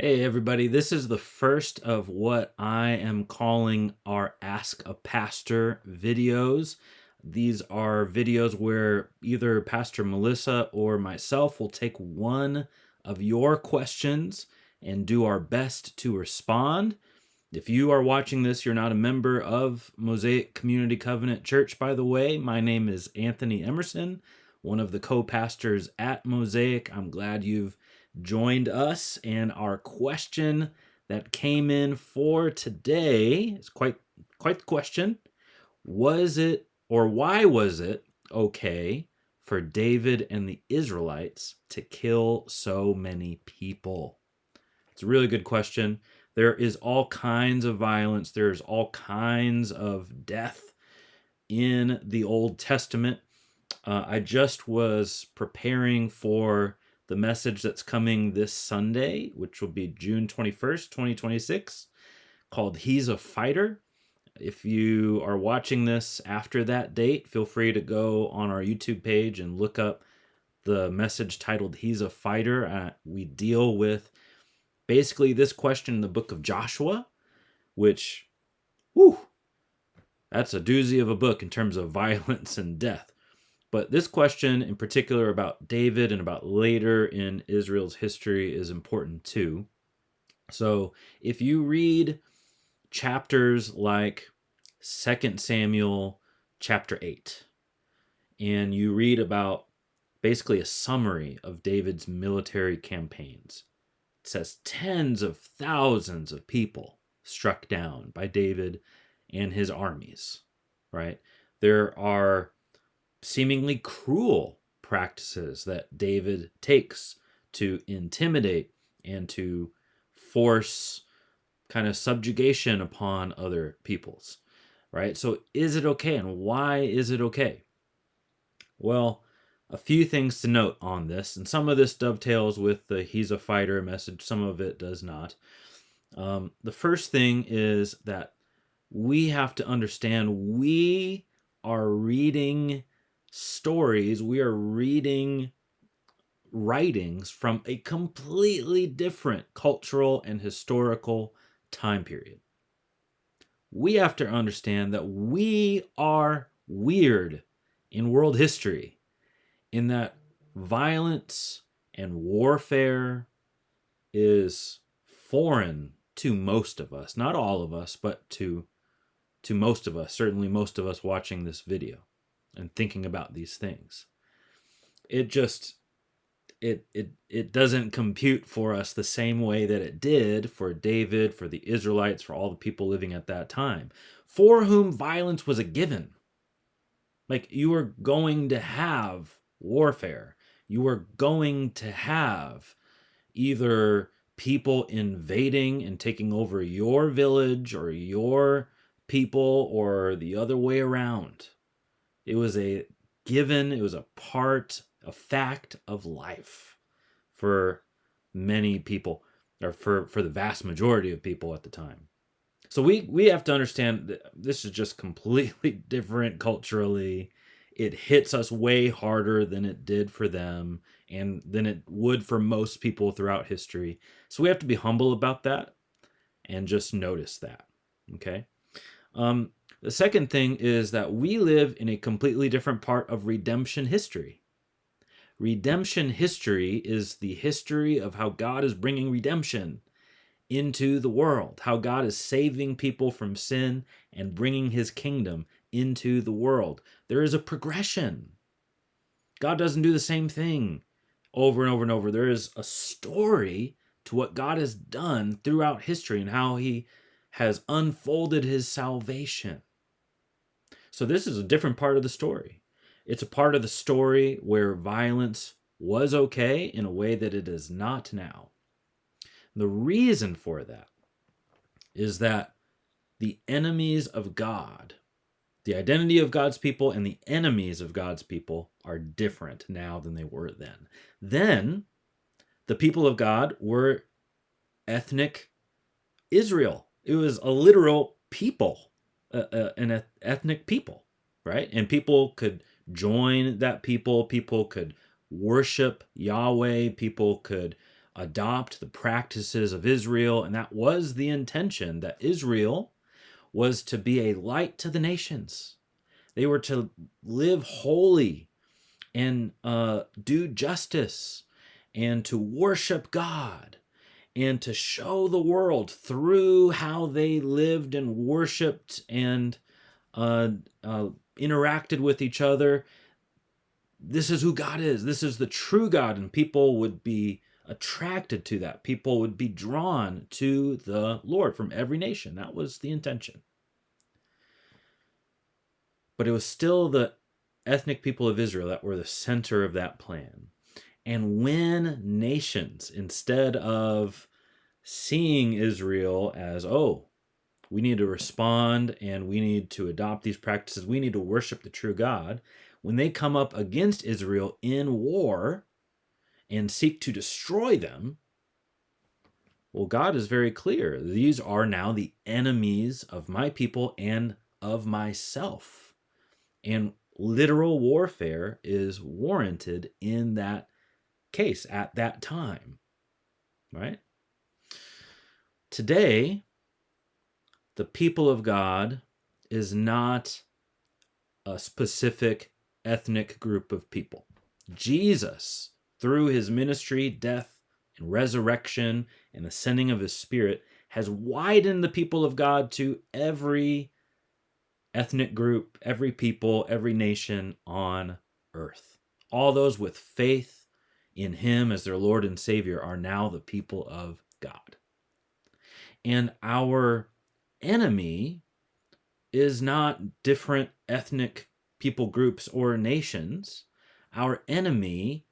Hey, everybody. This is the first of what I am calling our Ask a Pastor videos. These are videos where either Pastor Melissa or myself will take one of your questions and do our best to respond. If you are watching this, you're not a member of Mosaic Community Covenant Church, by the way. My name is Anthony Emerson, one of the co-pastors at Mosaic. I'm glad you've joined us. And our question that came in for today is quite the question. Was it, or why was it okay for David and the Israelites to kill so many people? It's a really good question. There is all kinds of violence. There's all kinds of death in the Old Testament. I just was preparing for the message that's coming this Sunday, which will be June 21st, 2026, called He's a Fighter. If you are watching this after that date, feel free to go on our YouTube page and look up the message titled He's a Fighter. We deal with basically this question in the book of Joshua, which, whew, that's a doozy of a book in terms of violence and death. But this question in particular about David and about later in Israel's history is important too. So if you read chapters like 2 Samuel chapter 8, and you read about basically a summary of David's military campaigns, it says tens of thousands of people struck down by David and his armies, right? There are seemingly cruel practices that David takes to intimidate and to force kind of subjugation upon other peoples, right? So is it okay, and why is it okay? Well, a few things to note on this, and some of this dovetails with the He's a Fighter message, some of it does not. The first thing is that we have to understand we are reading stories, we are reading writings from a completely different cultural and historical time period. We have to understand that we are weird in world history, in that violence and warfare is foreign to most of us. Not all of us, but to most of us, certainly most of us watching this video and thinking about these things. It just it doesn't compute for us the same way that it did for David, for the Israelites, for all the people living at that time, for whom violence was a given. Like, you were going to have warfare. You were going to have either people invading and taking over your village or your people, or the other way around. It was a given, it was a part, a fact of life for many people, or for the vast majority of people at the time. So we have to understand that this is just completely different culturally. It hits us way harder than it did for them and than it would for most people throughout history. So we have to be humble about that and just notice that. Okay. The second thing is that we live in a completely different part of redemption history. Redemption history is the history of how God is bringing redemption into the world, how God is saving people from sin and bringing his kingdom into the world. There is a progression. God doesn't do the same thing over and over and over. There is a story to what God has done throughout history and how he has unfolded his salvation. So this is a different part of the story. It's a part of the story where violence was okay in a way that it is not now. The reason for that is that the enemies of God, the identity of God's people and the enemies of God's people are different now than they were then. Then, the people of God were ethnic Israel. It was a literal people, an ethnic people, right? And people could join that people. People could worship Yahweh. People could adopt the practices of Israel. And that was the intention, that Israel was to be a light to the nations. They were to live holy and do justice and to worship God and to show the world through how they lived and worshiped and interacted with each other. This is who God is. This is the true God, and people would be attracted to that. People would be drawn to the Lord from every nation. That was the intention. But it was still the ethnic people of Israel that were the center of that plan. And when nations, instead of seeing Israel as, oh, we need to respond and we need to adopt these practices, we need to worship the true God, when they come up against Israel in war and seek to destroy them, well, God is very clear. These are now the enemies of my people and of myself. And literal warfare is warranted in that case at that time, right? Today, the people of God is not a specific ethnic group of people. Jesus, through his ministry, death, and resurrection, and the sending of his Spirit, has widened the people of God to every ethnic group, every people, every nation on earth. All those with faith in him as their Lord and Savior are now the people of God. And our enemy is not different ethnic people groups or nations. Our enemy,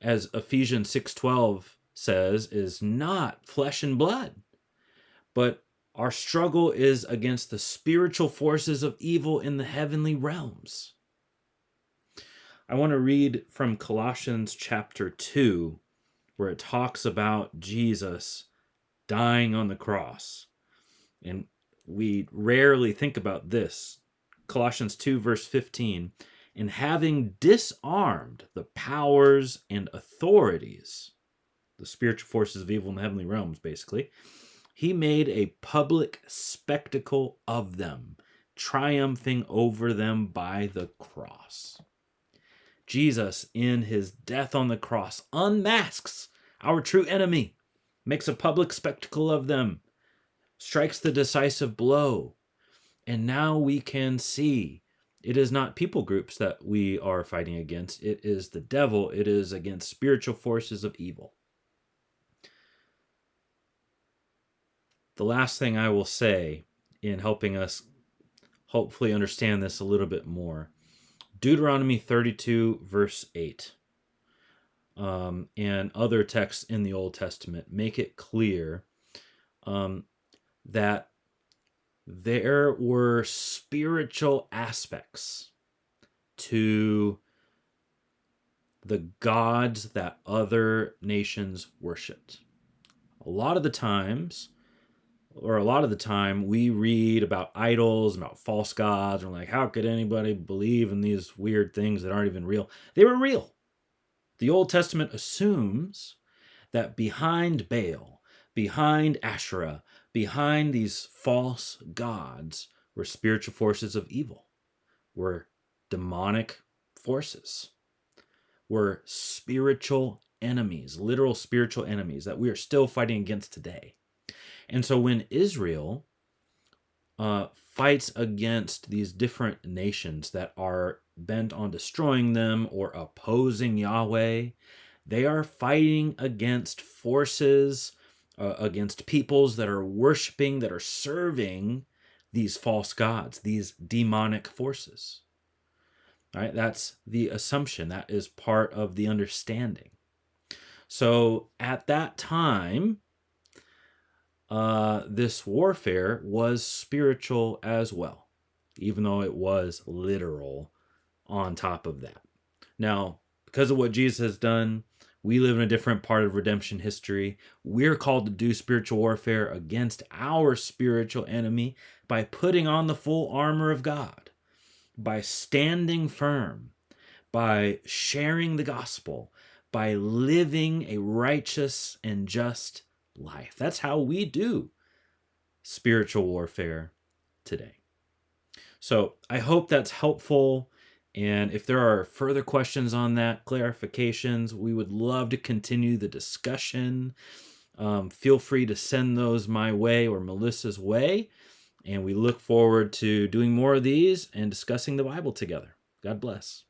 as Ephesians 6:12 says, is not flesh and blood, but our struggle is against the spiritual forces of evil in the heavenly realms. I want to read from Colossians chapter 2, where it talks about Jesus dying on the cross. And we rarely think about this. Colossians 2, verse 15, and having disarmed the powers and authorities, the spiritual forces of evil in the heavenly realms, basically, he made a public spectacle of them, triumphing over them by the cross. Jesus, in his death on the cross, unmasks our true enemy, makes a public spectacle of them, strikes the decisive blow. And now we can see it is not people groups that we are fighting against. It is the devil. It is against spiritual forces of evil. The last thing I will say in helping us hopefully understand this a little bit more, Deuteronomy 32, verse 8, and other texts in the Old Testament make it clear that there were spiritual aspects to the gods that other nations worshipped. A lot of the time, we read about idols, about false gods, and we're like, how could anybody believe in these weird things that aren't even real? They were real. The Old Testament assumes that behind Baal, behind Asherah, behind these false gods were spiritual forces of evil, were demonic forces, were spiritual enemies, literal spiritual enemies that we are still fighting against today. And so when Israel fights against these different nations that are bent on destroying them or opposing Yahweh, they are fighting against forces, against peoples that are worshiping, that are serving these false gods, these demonic forces. All right, that's the assumption. That is part of the understanding. So at that time, this warfare was spiritual as well, even though it was literal on top of that. Now, because of what Jesus has done, we live in a different part of redemption history. We're called to do spiritual warfare against our spiritual enemy by putting on the full armor of God, by standing firm, by sharing the gospel, by living a righteous and just life. That's how we do spiritual warfare today. So I hope that's helpful. And if there are further questions on that, clarifications, we would love to continue the discussion. Feel free to send those my way or Melissa's way. And we look forward to doing more of these and discussing the Bible together. God bless.